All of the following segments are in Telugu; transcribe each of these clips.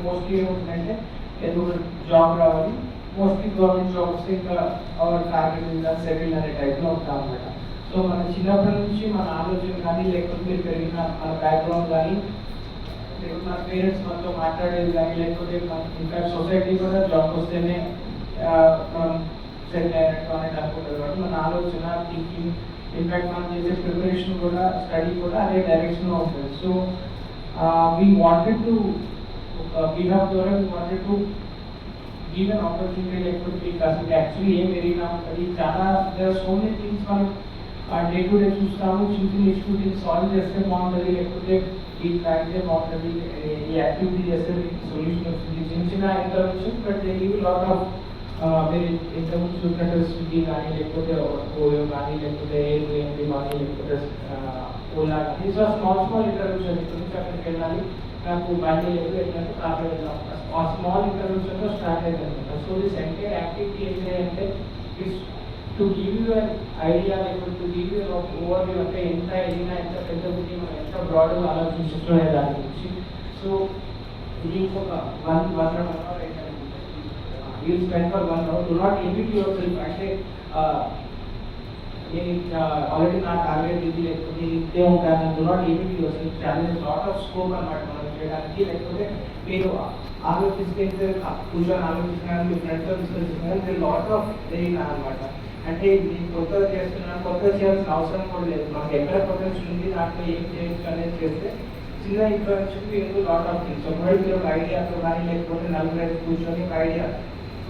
మోస్ట్లీ ఏమవుతుందంటే ఏదో జాబ్ రావాలి, మోస్ట్లీ గవర్నమెంట్ జాబ్ వస్తే ఇంకా అవర్ ఫ్యామిలీ ఇంకా సెటిల్ అనే టైప్లో ఉంటాం అనమాట. సో మన చిన్నప్పటి నుంచి మన ఆలోచన కానీ లేకపోతే మీరు పెరిగిన మన బ్యాక్గ్రౌండ్ కానీ లేకపోతే మన పేరెంట్స్ మనతో మాట్లాడేది కానీ లేకపోతే ఇంకా సొసైటీ కూడా జాబ్ వస్తేనే మనం సెటిల్ అయినట్టు అనేది అనుకుంటుంది కాబట్టి మన ఆలోచన థింకింగ్ ఇన్ఫాక్ట్ మనం చేసే ప్రిపరేషన్ కూడా స్టడీ కూడా అదే డైరెక్షన్లో ఉంటుంది. So we wanted to behalf ద్వారా we wanted to give an opportunity లేకపోతే మీకు అసలు యాక్చువల్లీ ఏం ఎరిగినా ఉంటుంది చాలా there are so many things మనం డే టు డే చూస్తాము, చిన్న చిన్న సాల్వ్ చేస్తే బాగుంటుంది లేకపోతే ఈ అయితే బాగుంటుంది, ఈ యాక్టివిటీ చేస్తే మీకు సొల్యూషన్ వస్తుంది, చిన్న చిన్న interventions. But they give lot of మీరు ఇంతకుముందు చూసినట్టు స్విగ్గీ కానీ లేకపోతే ఓయో కానీ లేకపోతే ఏఎంబి కానీ లేకపోతే ఓలా కానీ సో స్మాల్ ఇంటర్వ్యూషన్ ఇక్కడ నుంచి అక్కడికి వెళ్ళాలి, నాకు బండి లేదు ఏంటంటే కార్లో వెళ్దాం, ఆ స్మాల్ ఇంటర్వ్యూషన్తో స్టార్ట్ అయింది అనమాట. సో దిస్ ఎంటైర్ యాక్టివిటీ ఏంటి అంటే it's to give you an idea లేకపోతే to give you overview అంటే ఎంత ఎదిగినా ఎంత పెద్ద బుద్ధి మనం ఎంత బ్రాడ్గా ఆలోచించుకునే దాని గురించి. సో ఇది ఇంకొక one hour you'll spend for 1 hour. Do not limit yourself. అంటే నేను ఆల్రెడీ నా టార్గెట్ ఇది లేకపోతే ఇదే ఉంటాను. do not limit yourself. Challenge lot of scope అన్నమాట మనం చేయడానికి. లేకపోతే మీరు ఆలోచిస్తే కూర్చొని ఆలోచిస్తున్నారు, మీ ఫ్రెండ్స్తో డిస్కస్ చేస్తున్నారు, లాట్ ఆఫ్ ఎయిన్ అనమాట. అంటే నేను కొత్తగా చేస్తున్నాను, కొత్తగా చేయాల్సిన అవసరం కూడా లేదు. మనకి ఎక్కడ పొటెన్షియల్ ఉంది, దాంట్లో ఏం చేయొచ్చు అనేది చేస్తే చిన్న ఇన్ఫర్మేషన్ మీరు లాట్ ఆఫ్ థింగ్స్ ఒకవేళ మీరు ఒక ఐడియాతో కానీ లేకపోతే నలుగురు కూర్చొని ఒక ఐడియా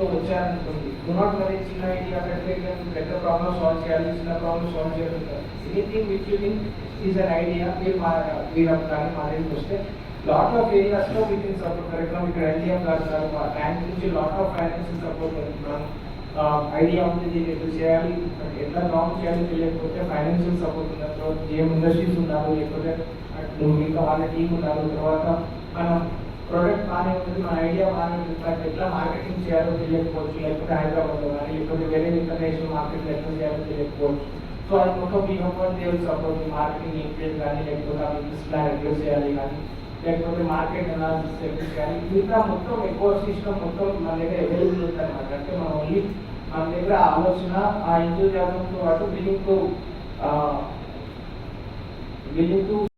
వచ్చారనుకోండి, do not worry, చిన్న ఐడియా పెడితే పెద్ద ప్రాబ్లమ్ సాల్వ్ చేయాలి, చిన్న ప్రాబ్లమ్ సాల్వ్ చేయాలి. Anything which you think is an idea మీరు కానీ మా దగ్గరికి వస్తే లాట్ ఆఫ్ ఏరియాస్లో we can support. For example ఇక్కడ ఎన్టీఎం గారు మా బ్యాంక్ నుంచి లాట్ ఆఫ్ ఫైనాన్షియల్ సపోర్ట్ మనం ఐడియా ఉంటుంది ఎట్లా చేయాలి, ఎట్లా లాంగ్ చేయాలి తెలియకపోతే ఫైనాన్షియల్ సపోర్ట్ ఉన్న తర్వాత ఏం ఇండస్ట్రీస్ ఉన్నారు లేకపోతే ఇంకా వాళ్ళ టీం ఉన్నారు. తర్వాత మనం ప్రోడక్ట్ బాగానే ఉంటుంది, మన ఐడియా బాగానే ఉంటుంది, బట్ ఎట్లా మార్కెటింగ్ చేయాలో తెలియకపోవచ్చు, లేకపోతే హైదరాబాద్లో కానీ లేకపోతే వేరే ఇంటర్నేషనల్ మార్కెట్లో ఎట్లా చేయాలో తెలియకపోవచ్చు. సో అది మొత్తం మీ హోమ్ దేవుడు సపోర్ట్ మార్కెటింగ్ ఇంప్రూవ్ కానీ లేకపోతే ఆ బిజినెస్ ప్లాన్ ఎట్లా చేయాలి కానీ లేకపోతే మార్కెట్ అనాలిసిస్ ఎట్లా చేయాలి, ఇంకా మొత్తం ఎక్కువ సిస్టమ్ మొత్తం మన దగ్గర అవైలబుల్ ఉంటుంది అనమాట. అంటే మనం ఓన్లీ మన దగ్గర ఆలోచన ఆ ఎంతూజియాజంతో పాటు విల్లింగ్ టు